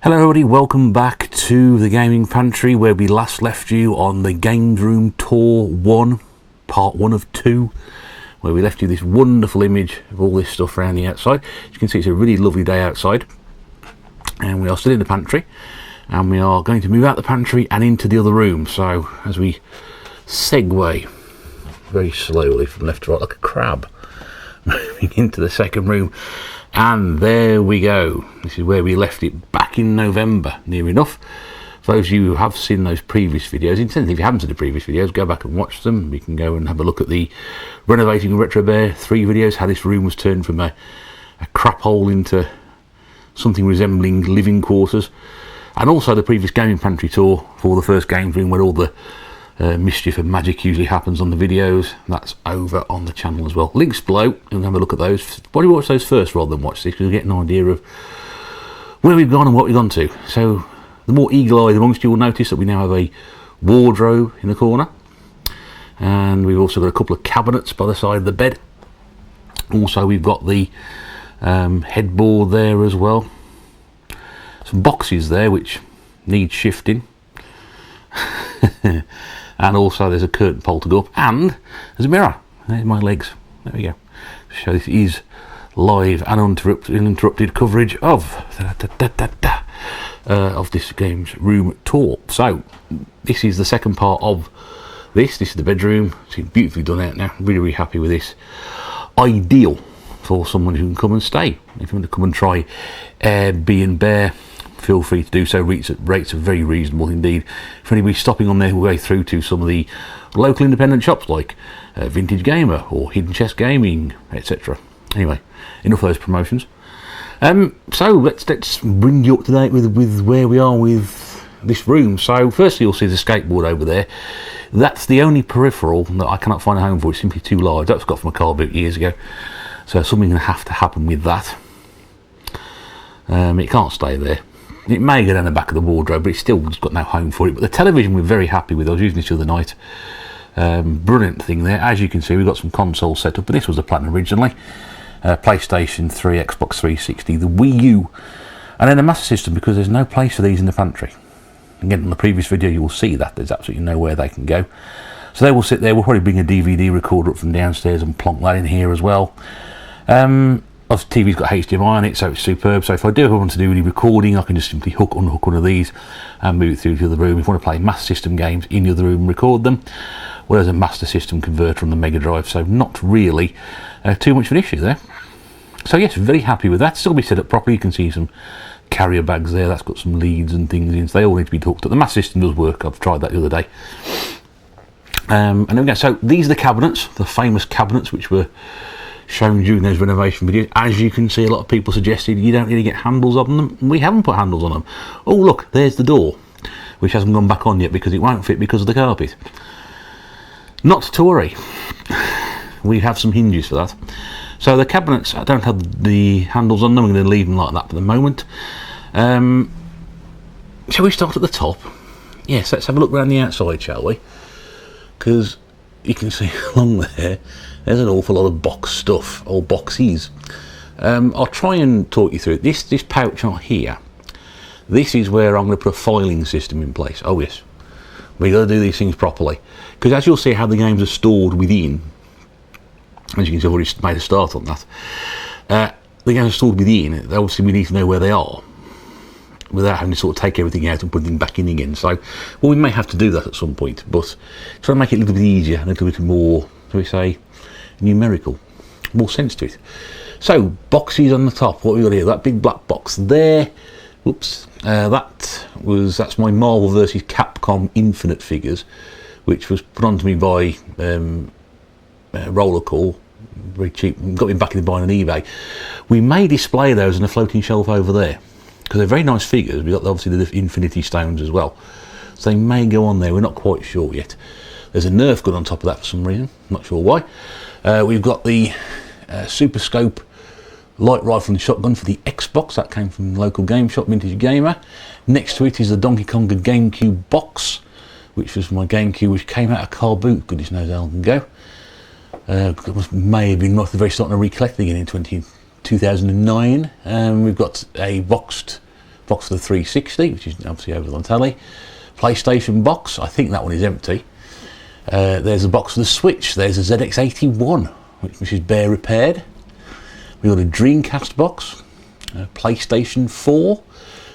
Hello everybody, welcome back to the Gaming Pantry, where we last left you on the Games Room Tour 1, part 1 of 2, where we left you this wonderful image of all this stuff around the outside. As you can see, it's a really lovely day outside, and we are still in the pantry, and we are going to move out the pantry and into the other room. So as we segue very slowly from left to right like a crab, moving into the second room. And there we go. This is where we left it back in November, near enough. For those of you who have seen those previous videos, incidentally, if you haven't seen the previous videos, go back and watch them. We can go and have a look at the Renovating and Retro Bear 3 videos, how this room was turned from a crap hole into something resembling living quarters. And also the previous Gaming Pantry tour for the first Games Room, where all the mischief and magic usually happens on the videos. That's over on the channel as well. Links below, and have a look at those. Why do you watch those first rather than watch this? Because you get an idea of where we've gone and what we've gone to. So the more eagle-eyed amongst you will notice that we now have a wardrobe in the corner, and we've also got a couple of cabinets by the side of the bed. Also we've got the headboard there as well. Some boxes there which need shifting. And also there's a curtain pole to go up, and there's a mirror. There's my legs. There we go. So this is live and uninterrupted coverage of this Games Room tour. So this is the second part of this. This is the bedroom. It's beautifully done out now. Really, really happy with this. Ideal for someone who can come and stay. If you want to come and try Airbnb, feel free to do so. Rates are very reasonable indeed. For anybody stopping on their way through to some of the local independent shops like Vintage Gamer or Hidden Chest Gaming, etc. Anyway, enough of those promotions. So let's bring you up to date with where we are with this room. So firstly, you'll see the skateboard over there. That's the only peripheral that I cannot find a home for. It's simply too large. That was got from a car boot years ago. So something's going to have to happen with that. It can't stay there. It may go down the back of the wardrobe, but it's still got no home for it. But the television we're very happy with. I was using this the other night. Brilliant thing there. As you can see, we've got some consoles set up, but this was the plan originally. PlayStation 3, Xbox 360, the Wii U, and then the Master System, because there's no place for these in the pantry. Again, on the previous video you will see that there's absolutely nowhere they can go. So they will sit there. We'll probably bring a DVD recorder up from downstairs and plonk that in here as well. Obviously, TV's got HDMI on it, so it's superb. So if I do want to do any recording, I can just simply unhook one of these and move it through to the other room. If I want to play Master System games in the other room and record them, well, there's a Master System converter on the Mega Drive, so not really too much of an issue there. So yes, very happy with that. Still be set up properly. You can see some carrier bags there. That's got some leads and things in, so they all need to be hooked up. The Master System does work. I've tried that the other day. And there we go. So these are the cabinets, the famous cabinets which were shown during those renovation videos. As you can see, a lot of people suggested you don't really get handles on them. We haven't put handles on them. Oh look, there's the door, which hasn't gone back on yet because it won't fit because of the carpet. Not to worry, we have some hinges for that. So the cabinets, I don't have the handles on them. I'm going to leave them like that for the moment. Shall we start at the top? Yes, let's have a look around the outside, shall we? Because you can see along there, there's an awful lot of box stuff, or boxes. I'll try and talk you through it. This pouch right here, this is where I'm going to put a filing system in place. Oh yes, we've got to do these things properly. Because as you'll see how the games are stored within, as you can see I've already made a start on that. The games are stored within, obviously we need to know where they are, without having to sort of take everything out and put them back in again. So, well, we may have to do that at some point, but try to make it a little bit easier, a little bit more, shall we say, numerical, more sense to it. So, boxes on the top, what we got here, that big black box there, whoops, that's my Marvel vs Capcom Infinite figures, which was put onto me by Roller Call, very cheap, got me back into buying on eBay. We may display those on a floating shelf over there, because they're very nice figures. We've got obviously the Infinity Stones as well, so they may go on there. We're not quite sure yet. There's a Nerf gun on top of that for some reason, not sure why. We've got the Super Scope light rifle and shotgun for the Xbox. That came from the local game shop, Vintage Gamer. Next to it is the Donkey Konga GameCube box, which was my GameCube, which came out of car boot, goodness knows how long ago. May have been right at the very start of recollect again in 2009. We've got a boxed Box for the 360, which is obviously over on telly. PlayStation box, I think that one is empty. There's a box for the Switch. There's a ZX81, which is bare repaired. We've got a Dreamcast box, a PlayStation 4,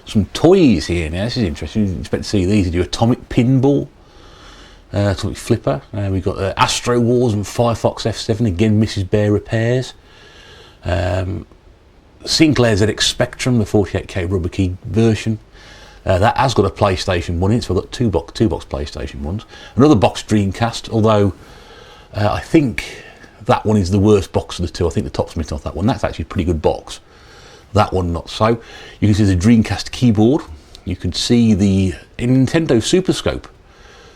some toys here now. This is interesting. You didn't expect to see these. They do Atomic Pinball, Atomic Flipper. We've got Astro Wars and Firefox F7, again, Mrs. Bare repairs. Sinclair ZX Spectrum, the 48K rubber key version. That has got a PlayStation 1 in it, so I've got two box PlayStation 1s. Another box Dreamcast, although I think that one is the worst box of the two. I think the top's missing off that one. That's actually a pretty good box. That one not so. You can see the Dreamcast keyboard. You can see the Nintendo Super Scope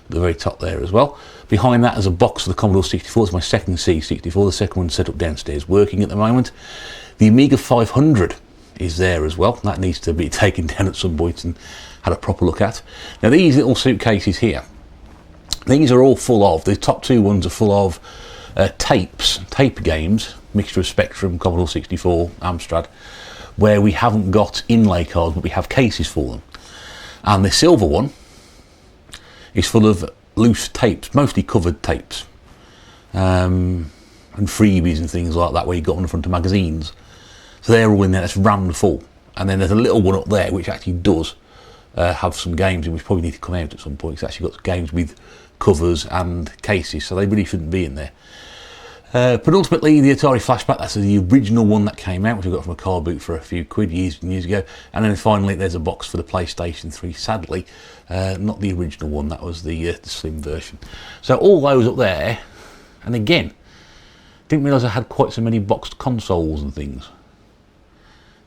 at the very top there as well. Behind that is a box for the Commodore 64. It's my second C64. The second one's set up downstairs working at the moment. The Amiga 500 is there as well. That needs to be taken down at some point and had a proper look at. Now these little suitcases here, these are all full of, the top two ones are full of tape games, mixture of Spectrum, Commodore 64, Amstrad, where we haven't got inlay cards but we have cases for them. And the silver one is full of loose tapes, mostly covered tapes, and freebies and things like that where you got on the front of magazines. So they're all in there, that's rammed full. And then there's a little one up there which actually does have some games in which probably need to come out at some point. It's actually got games with covers and cases, so they really shouldn't be in there. But ultimately the Atari Flashback, that's the original one that came out, which I got from a car boot for a few quid years and years ago. And then finally there's a box for the PlayStation 3, sadly. Not the original one, that was the slim version. So all those up there, and again, didn't realise I had quite so many boxed consoles and things.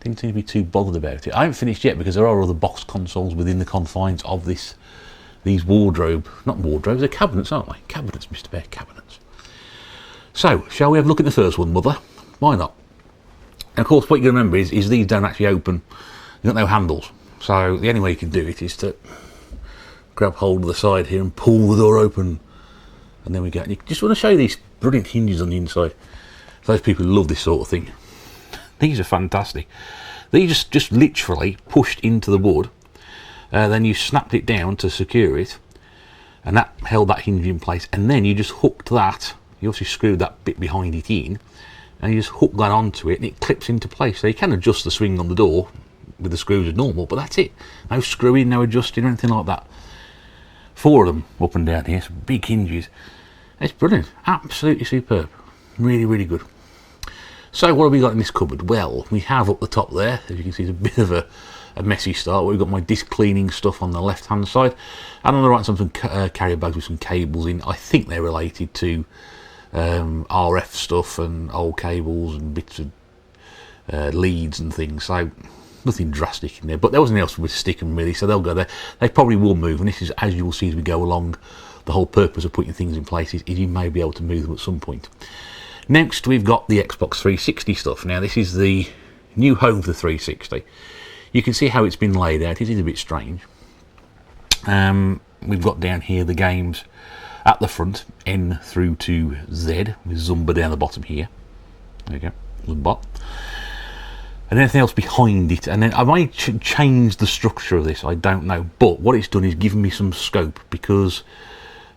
Didn't seem to be too bothered about it. I haven't finished yet because there are other boxed consoles within the confines of these not wardrobes, they're cabinets, aren't they? Cabinets, Mr. Bear, cabinets. So, shall we have a look at the first one, Mother? Why not? And of course, what you're going to remember is these don't actually open. You've got no handles. So the only way you can do it is to grab hold of the side here and pull the door open. And then we go. And you just want to show you these brilliant hinges on the inside. For those people who love this sort of thing. These are fantastic. These just literally pushed into the wood. Then you snapped it down to secure it. And that held that hinge in place. And then you just hooked that. You obviously screwed that bit behind it in. And you just hook that onto it and it clips into place. So you can adjust the swing on the door with the screws as normal. But that's it. No screwing, no adjusting or anything like that. 4 of them up and down here. Some big hinges. It's brilliant. Absolutely superb. Really, really good. So what have we got in this cupboard? Well, we have up the top there, as you can see, it's a bit of a messy start. We've got my disc cleaning stuff on the left hand side, and on the right side some carrier bags with some cables in. I think they're related to RF stuff and old cables and bits of leads and things, so nothing drastic in there, but there wasn't else with stick them really, so they'll go there. They probably will move, and this is, as you will see as we go along, the whole purpose of putting things in place is you may be able to move them at some point. Next, we've got the Xbox 360 stuff. Now, this is the new home for the 360. You can see how it's been laid out. It is a bit strange. We've got down here the games at the front, N through to Z, with Zumba down the bottom here. There you go, Zumba. And anything else behind it. And then I might change the structure of this, I don't know. But what it's done is given me some scope, because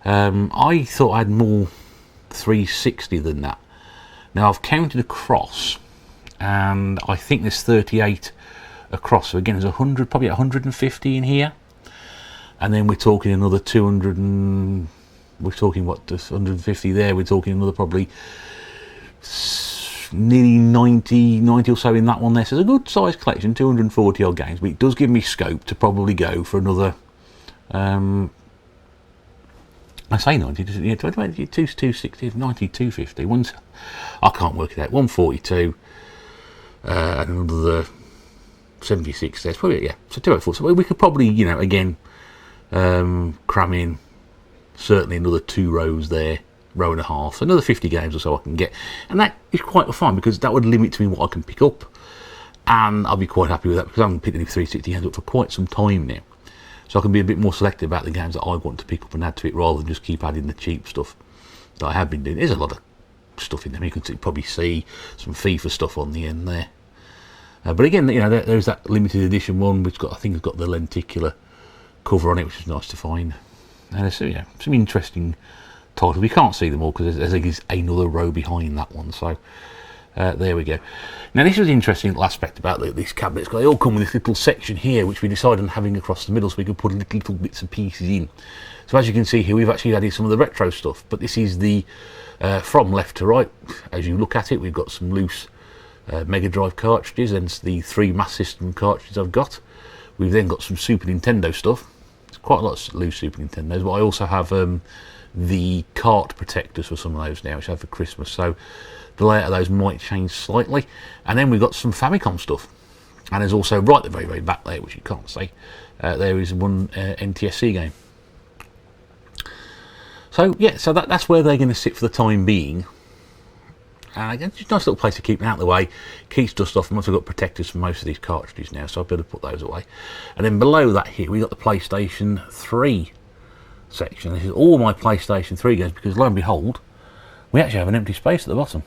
I thought I had more 360 than that. Now I've counted across, and I think there's 38 across. So again, there's 100, probably 150 in here, and then we're talking another 200. We're talking what? 150 there. We're talking another probably nearly 90 or so in that one there. So it's a good size collection, 240 odd games. But it does give me scope to probably go for another. I say 90, yeah, 260, 90, 250. One's, I can't work it out. 142, and another 76 there. Probably, yeah, so 204. So we could probably, you know, again, cram in certainly another 2 rows there, row and a half. So another 50 games or so I can get. And that is quite fun, because that would limit to me what I can pick up. And I'll be quite happy with that, because I haven't picked any 360 games up for quite some time now. So I can be a bit more selective about the games that I want to pick up and add to it, rather than just keep adding the cheap stuff that I have been doing. There's a lot of stuff in there. You can probably see some FIFA stuff on the end there. But again, you know, there's that limited edition one which I think it's got the lenticular cover on it, which is nice to find. And there's some interesting titles. We can't see them all because there's another row behind that one. So there we go. Now this was an interesting little aspect about these cabinets. They all come with this little section here, which we decided on having across the middle, so we could put little bits and pieces in. So as you can see here, we've actually added some of the retro stuff. But this is the from left to right. As you look at it, we've got some loose Mega Drive cartridges, and the 3 Master System cartridges I've got. We've then got some Super Nintendo stuff. It's quite a lot of loose Super Nintendos, but I also have the cart protectors for some of those now, which I have for Christmas. So the layout of those might change slightly. And then we've got some Famicom stuff. And there's also, right at the very, very back there, which you can't see, there is one NTSC game. So yeah, so that's where they're going to sit for the time being. It's a nice little place to keep them out of the way, keeps dust off. I've also got protectors for most of these cartridges now, so I've better put those away. And then below that here, we got the PlayStation 3 section. This is all my PlayStation 3 games, because lo and behold, we actually have an empty space at the bottom.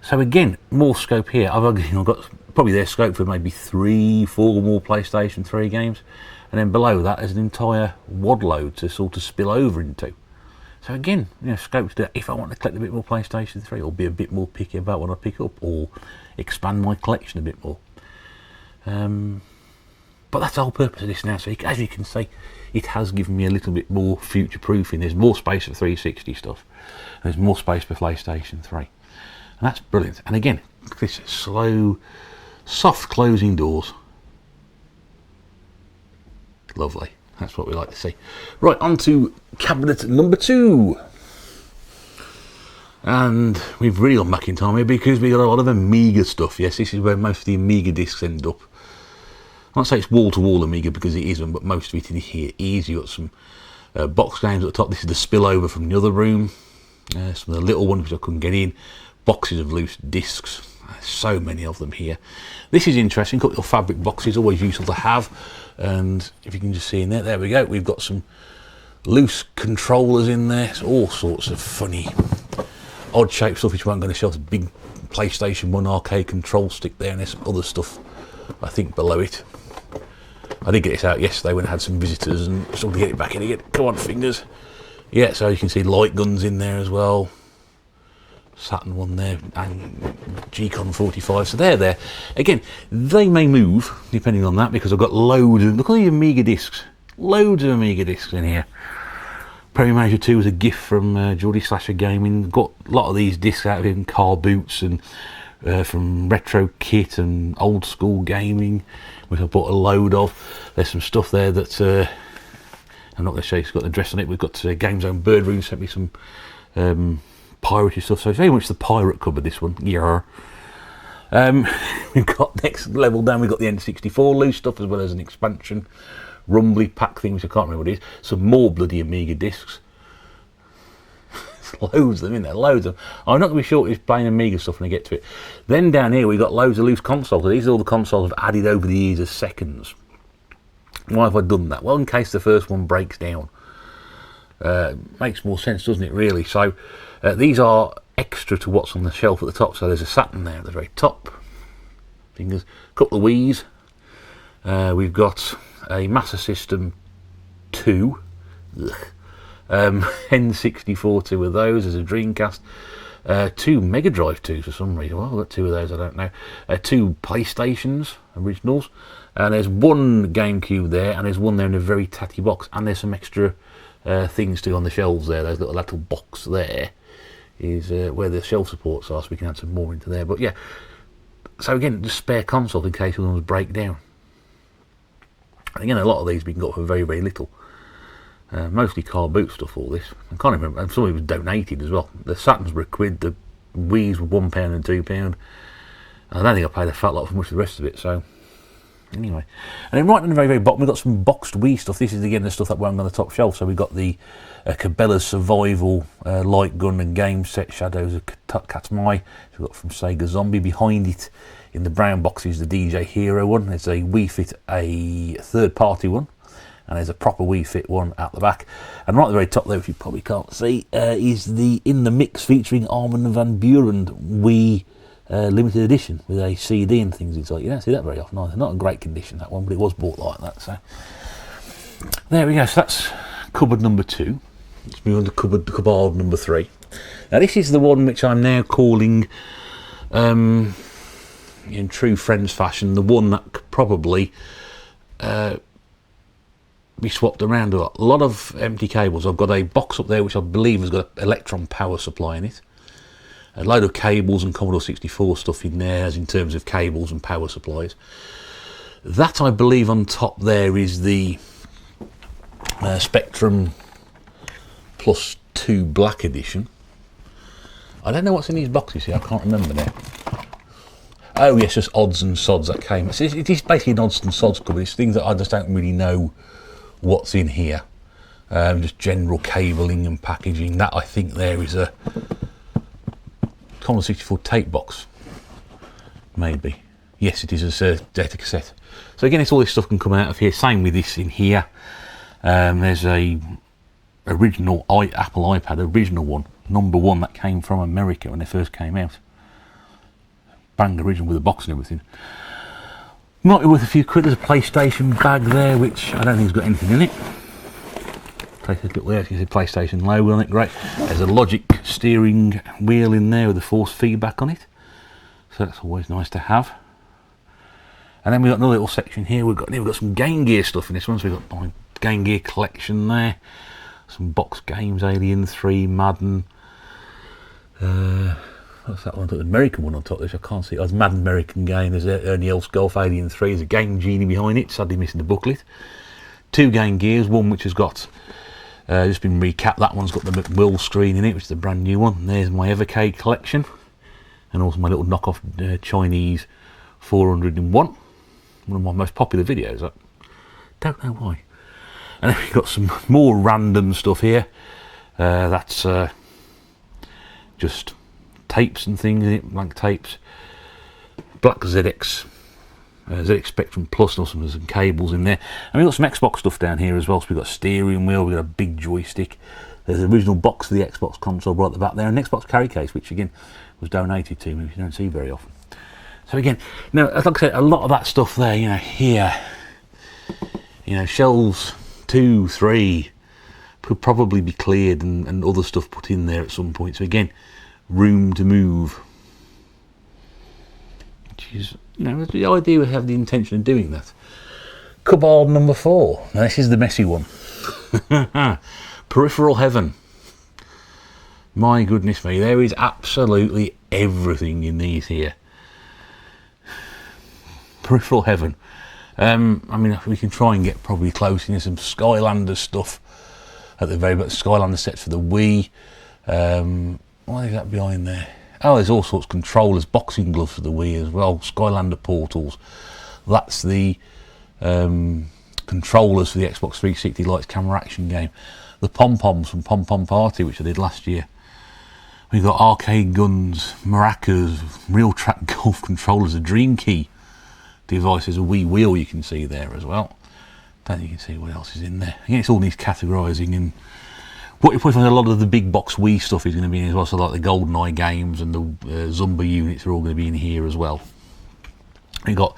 So again, more scope here. I've got probably their scope for maybe 3-4 more PlayStation 3 games. And then below that is an entire wad load to sort of spill over into. So again, you know, scope to do that if I want to collect a bit more PlayStation 3, or be a bit more picky about what I pick up, or expand my collection a bit more. But that's the whole purpose of this now. So as you can see, it has given me a little bit more future proofing. There's more space for 360 stuff. And there's more space for PlayStation 3. And that's brilliant. And again, this slow, soft closing doors. Lovely. That's what we like to see. Right, on to cabinet number 2. And we've really gone back in time here because we got a lot of Amiga stuff. Yes, this is where most of the Amiga discs end up. I won't say it's wall-to-wall Amiga because it isn't, but most of it in here is. You've got some box games at the top. This is the spillover from the other room. Some of the little ones which I couldn't get in. Boxes of loose discs. So many of them here. This is interesting. Got little fabric boxes, always useful to have. And if you can just see in there we go. We've got some loose controllers in there. It's all sorts of funny, odd shaped stuff which weren't going to show us. A big PlayStation 1 arcade control stick there, and there's some other stuff I think below it. I did get this out yesterday when I had some visitors and sort of get it back in again. Come on, fingers. Yeah, so you can see light guns in there as well. Saturn one there, and G-Con 45, so they're there. Again, they may move, depending on that, because I've got loads of, look at the Amiga discs. Loads of Amiga discs in here. Premier Major 2 was a gift from Geordie Slasher Gaming. Got a lot of these discs out of him, car boots, and from Retro Kit and Old School Gaming, which I bought a load of. There's some stuff there that, I'm not going to show you, it's got the address on it. We've got Game Zone Bird Room sent me some piratey stuff, so it's very much the pirate cupboard, this one. Yeah. We've got next level down, we've got the N64 loose stuff, as well as an expansion rumbly pack thing, which I can't remember what it is. Some more bloody Amiga discs. There's loads of them in there, loads of them. I'm not going to be short of playing Amiga stuff when I get to it. Then down here we've got loads of loose consoles. These are all the consoles I've added over the years as seconds. Why have I done that? Well, in case the first one breaks down. Makes more sense, doesn't it, really? So these are extra to what's on the shelf at the top. So there's a Saturn there at the very top. Fingers. A couple of Wii's. We've got a Master System 2. N64, 2 of those. There's a Dreamcast. 2 Mega Drive 2s for some reason. Well, I've got 2 of those, I don't know. 2 PlayStations, originals. And there's one GameCube there, and there's one there in a very tatty box. And there's some extra things to go on the shelves there. Those little box there is where the shelf supports are, so we can add some more into there. But yeah, so again, just spare consoles in case one break down. And again, a lot of these we can get for very, very little. Mostly car boot stuff, all this. I can't remember, and some of it was donated as well. The Saturns were £1, the Wii's were £1 and £2. And I don't think I paid a fat lot for much of the rest of it, so anyway. And then right on the very, very bottom, we've got some boxed Wii stuff. This is again the stuff that won't go on the top shelf. So we've got the Cabela's Survival light gun and game set, Shadows of Katmai. So we've got from Sega Zombie. Behind it in the brown box is the DJ Hero one. There's a Wii Fit, a third party one. And there's a proper Wii Fit one at the back. And right at the very top there, which you probably can't see, is the In the Mix featuring Armin van Buuren Wii limited edition with a CD and things inside. You don't see that very often either. Not in great condition, that one, but it was bought like that. So there we go. So that's cupboard number 2. Let's move on to cupboard number 3. Now this is the one which I'm now calling, in true Friends fashion, the one that could probably be swapped around a lot. A lot of empty cables. I've got a box up there which I believe has got an electron power supply in it. A load of cables and Commodore 64 stuff in there, as in terms of cables and power supplies. That, I believe, on top there is the Spectrum Plus 2 Black Edition. I don't know what's in these boxes here, I can't remember now. Oh yes, just odds and sods that came. It is basically an odds and sods cupboard. It's things that I just don't really know what's in here. Just general cabling and packaging. That, I think, there is a Commodore 64 tape box, maybe. Yes, it is a data cassette. So again, it's all this stuff can come out of here. Same with this in here. There's a original Apple iPad, original one, number 1, that came from America when they first came out. Bang original with a box and everything. Might be worth a few quid. There's a PlayStation bag there, which I don't think has got anything in it. Take a look there, you can see the PlayStation logo on it, great. There's a Logic steering wheel in there with the force feedback on it, so that's always nice to have. And then we've got another little section here. We've got some Game Gear stuff in this one, so we've got my Game Gear collection there. Some box games, Alien 3, Madden. What's that one? The American one on top, which I can't see. Oh, it's Madden American game. There's Ernie Elf's Golf, Alien 3. There's a Game Genie behind it, sadly missing the booklet. 2 Game Gears, one which has got just been recapped. That one's got the Will screen in it, which is a brand new one. And there's my Evercade collection, and also my little knockoff Chinese 400-in-1. One of my most popular videos. I don't know why. And then we've got some more random stuff here. That's just tapes and things in it, blank tapes. Black ZX Spectrum Plus, and also some cables in there. And we've got some Xbox stuff down here as well. So we've got a steering wheel, we've got a big joystick. There's the original box of the Xbox console right at the back there, and an Xbox carry case, which again was donated to me, which you don't see very often. So again, now, like I said, a lot of that stuff there, here, shelves 2, 3 could probably be cleared and other stuff put in there at some point. So again, room to move. Which is, the idea we have the intention of doing that. Cupboard number 4. Now this is the messy one. Peripheral Heaven. My goodness me, there is absolutely everything in these here. Peripheral Heaven. We can try and get probably close in some Skylander stuff at the very bottom. Skylander sets for the Wii. What is that behind there? Oh, there's all sorts of controllers, boxing gloves for the Wii as well, Skylander portals. That's the controllers for the Xbox 360 Lights Camera Action game. The pom-poms from Pom Pom Party, which I did last year. We've got arcade guns, maracas, real track golf controllers, a Dream Key device. There's a Wii wheel you can see there as well. Don't think you can see what else is in there. Again, it's all these categorising, and what you put on a lot of the big box Wii stuff is going to be in as well. So like the GoldenEye games and the Zumba units are all going to be in here as well. We've got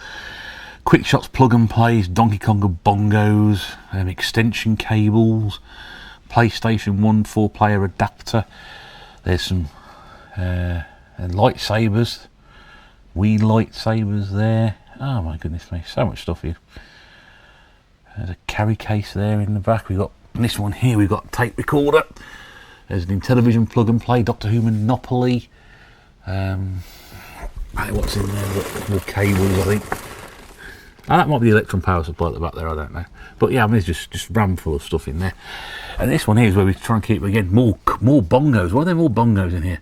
Quick Shots plug and plays, Donkey Konga bongos, extension cables, PlayStation 1 4-player adapter. There's some lightsabers, Wii lightsabers there. Oh my goodness me, so much stuff here. There's a carry case there in the back. We've got this one here, we've got a tape recorder. There's an Intellivision plug and play, Doctor Who Monopoly. What's in there? More cables, I think. And that might be the electron power supply at the back there, I don't know. But yeah, it's just rammed full of stuff in there. And this one here is where we try and keep, again, more bongos. Why are there more bongos in here?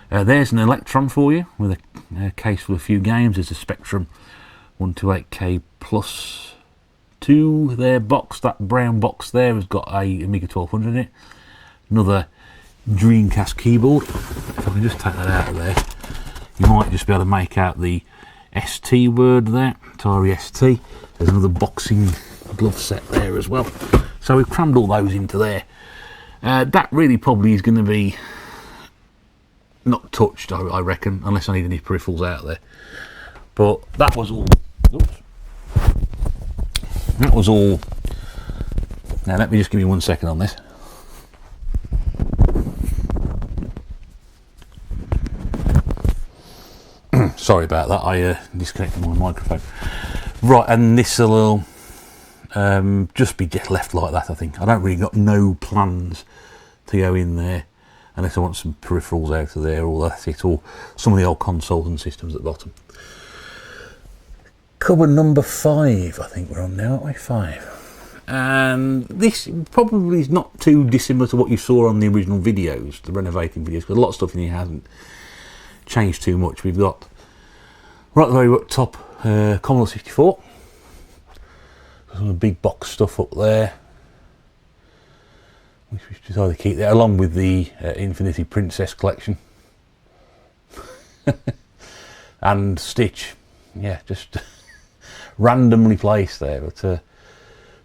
There's an Electron for you, with a case full of a few games. There's a Spectrum 128K Plus 2 there box. That brown box there has got a Amiga 1200 in it. Another Dreamcast keyboard. If I can just take that out of there, you might just be able to make out the ST word there, Atari ST. There's another boxing glove set there as well. So we've crammed all those into there. That really probably is going to be not touched, I reckon, unless I need any peripherals out there. But that was all. Oops. That was all. Now let me just give you 1 second on this. Sorry about that, I disconnected my microphone. Right, and this will just be left like that, I think. I don't really got no plans to go in there unless I want some peripherals out of there, or that's it, or some of the old consoles and systems at the bottom. Cupboard number 5, I think we're on now, aren't we? 5. And this probably is not too dissimilar to what you saw on the original videos, the renovating videos, because a lot of stuff in here hasn't changed too much. We've got right at the very top Commodore 64, some of the big box stuff up there, which we should either keep there, along with the Infinity Princess collection. And Stitch, yeah, just randomly placed there. But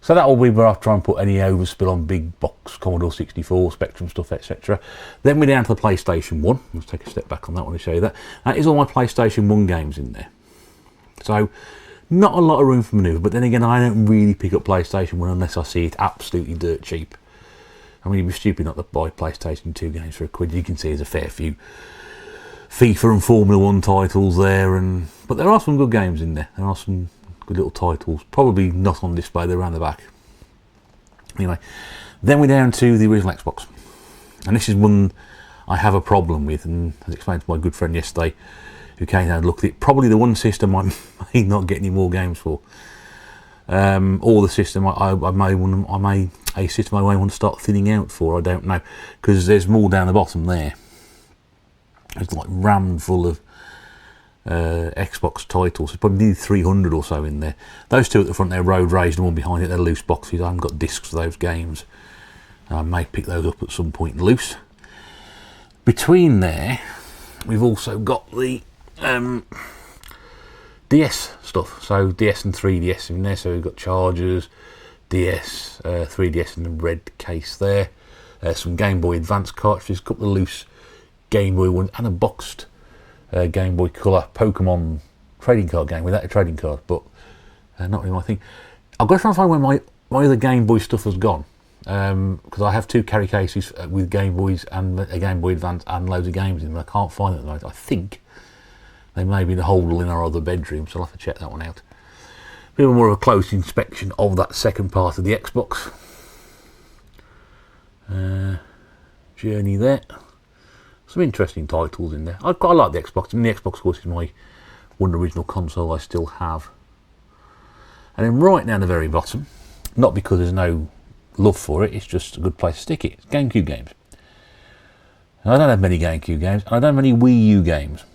so that will be where I'll try and put any overspill on big box Commodore 64, Spectrum stuff, etc. Then we're down to the PlayStation 1. Let's take a step back on that one to show you that. That is all my PlayStation 1 games in there. So not a lot of room for manoeuvre, but then again, I don't really pick up PlayStation 1 unless I see it absolutely dirt cheap. I mean, you'd be stupid not to buy PlayStation 2 games for £1. You can see there's a fair few FIFA and Formula 1 titles there, but there are some good games in there. There are some good little titles, probably not on display, they're around the back. Anyway, then we're down to the original Xbox. And this is one I have a problem with, and as explained to my good friend yesterday, who came down and looked at it, probably the one system I may not get any more games for. Or the system a system I may want to start thinning out for, I don't know, because there's more down the bottom there. It's like rammed full of Xbox titles. There's probably nearly 300 or so in there. Those two at the front there, Road Rage, and one behind it, they're loose boxes. I haven't got discs for those games. I may pick those up at some point loose. Between there, we've also got the DS stuff. So DS and 3DS in there. So we've got chargers, DS, 3DS in the red case there. Some Game Boy Advance cartridges, a couple of loose Game Boy ones, and a boxed Game Boy Color Pokemon trading card game without a trading card, but not really my thing. I've got to try and find where my other Game Boy stuff has gone, because I have 2 carry cases with Game Boys and a Game Boy Advance and loads of games in them. I can't find them at the moment. I think they may be in a holder in our other bedroom, so I'll have to check that one out. A bit more of a close inspection of that second part of the Xbox. Journey there. Some interesting titles in there. I quite like the Xbox. I mean, the Xbox, of course, is my one original console I still have. And then right down the very bottom, not because there's no love for it, it's just a good place to stick it. It's GameCube games. And I don't have many GameCube games, and I don't have any Wii U games.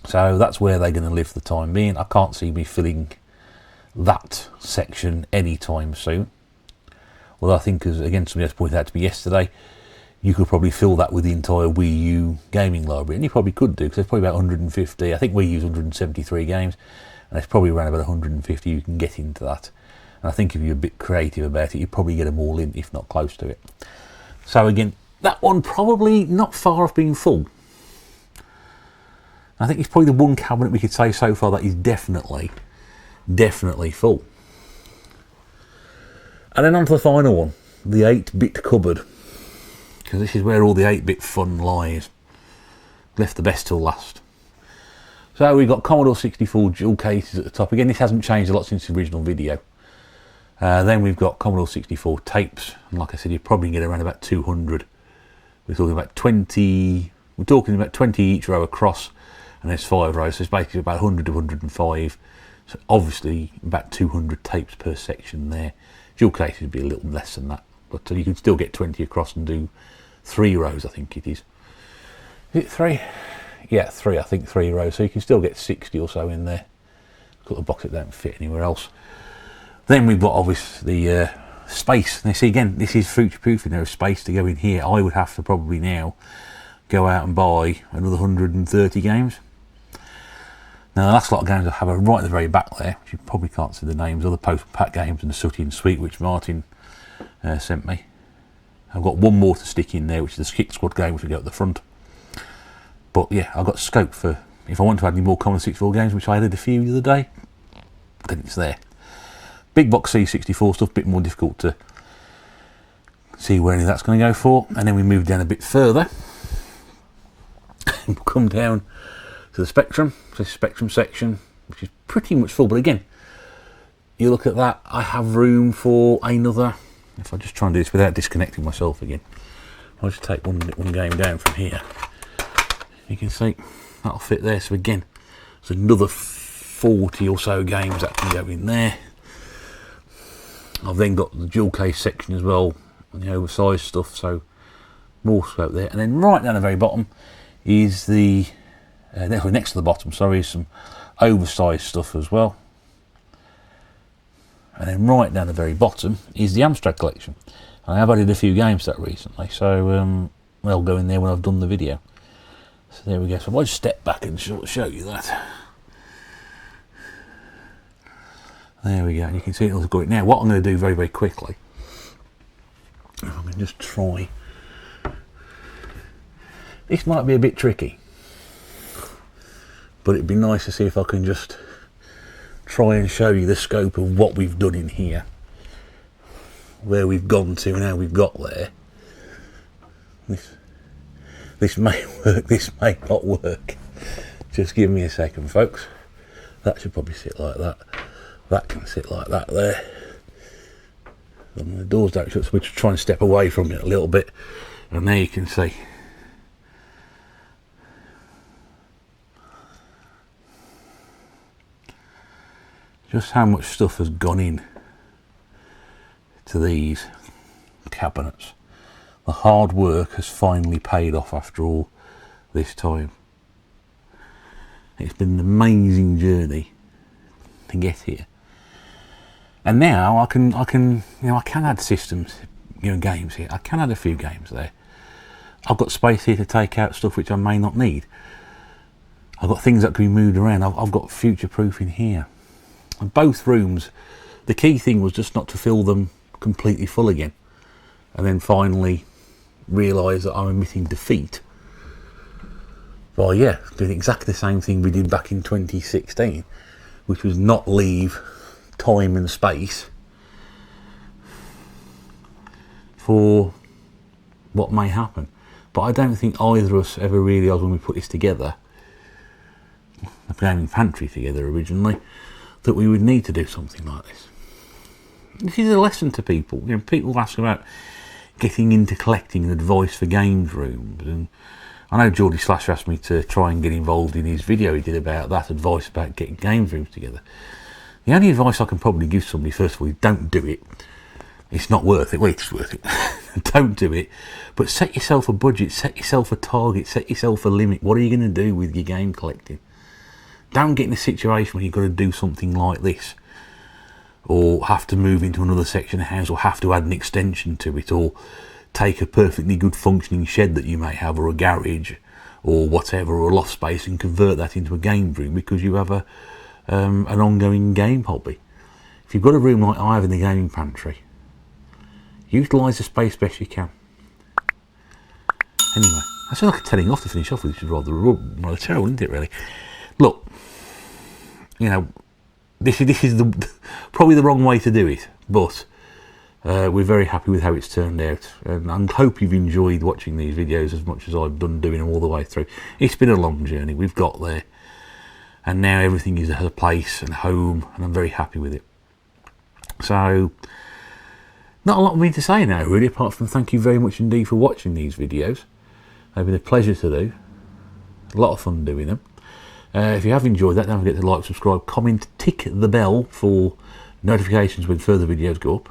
So that's where they're going to live for the time being. I can't see me filling that section anytime soon. Although I think, as again, somebody else pointed out to me yesterday, you could probably fill that with the entire Wii U gaming library, and you probably could do, because there's probably about 150. I think Wii U's 173 games, and there's probably around about 150 you can get into that. And I think if you're a bit creative about it, you probably get them all in, if not close to it. So again, that one probably not far off being full. I think it's probably the one cabinet we could say so far that is definitely full. And then on to the final one, the 8-bit cupboard. Because this is where all the 8-bit fun lies. Left the best till last. So we've got Commodore 64 dual cases at the top. Again, this hasn't changed a lot since the original video. Then we've got Commodore 64 tapes. And like I said, you probably get around about 200. We're talking about 20 each row across. And there's 5 rows, so it's basically about 100 to 105. So obviously about 200 tapes per section there. Dual cases would be a little less than that. But you can still get 20 across and do 3 rows, I think it is. Is it 3? Yeah, 3, I think 3 rows. So you can still get 60 or so in there. Got the box that don't fit anywhere else. Then we've got obviously the space. Now see, again, this is future-proof, and there is space to go in here. I would have to probably now go out and buy another 130 games. Now the last lot of games I have are right at the very back there, which you probably can't see the names, other post-pack games and the Sooty and Sweet, which Martin sent me. I've got one more to stick in there, which is the Skit Squad game, which will go at the front. But yeah, I've got scope for, if I want to add any more Commodore 64 games, which I added a few the other day, then it's there. Big box C64 stuff, a bit more difficult to see where any of that's going to go for. And then we move down a bit further. We'll come down to the Spectrum, so Spectrum section, which is pretty much full. But again, you look at that, I have room for another, if I just try and do this without disconnecting myself again, I'll just take one game down from here. You can see that'll fit there. So again, there's another 40 or so games that can go in there. I've then got the dual case section as well, and the oversized stuff, so more scope there. And then right down the very bottom is the, next to the bottom, sorry, is some oversized stuff as well. And then right down the very bottom is the Amstrad collection. And I have added a few games to that recently, so they'll go in there when I've done the video. So there we go. So I'll just step back and show you that. There we go. And you can see it all going. Now, what I'm going to do very, very quickly, I'm going to just try. This might be a bit tricky, but it'd be nice to see if I can just try and show you the scope of what we've done in here, where we've gone to and how we've got there. This may work, this may not work. Just give me a second, folks. That should probably sit like that. That can sit like that there. And the doors don't shut, so we're just trying to step away from it a little bit. And there you can see. Just how much stuff has gone in to these cabinets. The hard work has finally paid off after all this time. It's been an amazing journey to get here. And now I can add systems, games here. I can add a few games there. I've got space here to take out stuff which I may not need. I've got things that can be moved around. I've got future proof in here. And both rooms, the key thing was just not to fill them completely full again, and then finally realise that I'm admitting defeat by doing exactly the same thing we did back in 2016, which was not leave time and space for what may happen. But I don't think either of us ever realised when we put this together, the gaming pantry together originally, that we would need to do something like this. This is a lesson to people. People ask about getting into collecting and advice for games rooms, and I know Geordie Slasher asked me to try and get involved in his video he did about that, advice about getting games rooms together. The only advice I can probably give somebody, first of all, is don't do it. It's not worth it. Well, it's worth it. Don't do it. But set yourself a budget, set yourself a target, set yourself a limit. What are you going to do with your game collecting? Don't get in a situation where you've got to do something like this, or have to move into another section of the house, or have to add an extension to it, or take a perfectly good functioning shed that you may have, or a garage, or whatever, or a loft space, and convert that into a game room because you have an ongoing game hobby. If you've got a room like I have in the gaming pantry, utilise the space best you can. Anyway, I feel like telling off to finish off with, which is rather terrible, isn't it, really? Look, this is probably the wrong way to do it, but we're very happy with how it's turned out, and I hope you've enjoyed watching these videos as much as I've done doing them all the way through. It's been a long journey, we've got there, and now everything is a place and a home, and I'm very happy with it. So, not a lot for me to say now, really, apart from thank you very much indeed for watching these videos. They've been a pleasure to do, a lot of fun doing them. If you have enjoyed that, don't forget to like, subscribe, comment, tick the bell for notifications when further videos go up.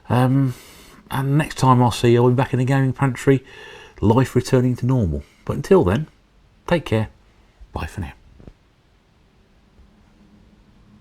And next time I'll see you, I'll be back in the gaming pantry, life returning to normal. But until then, take care. Bye for now.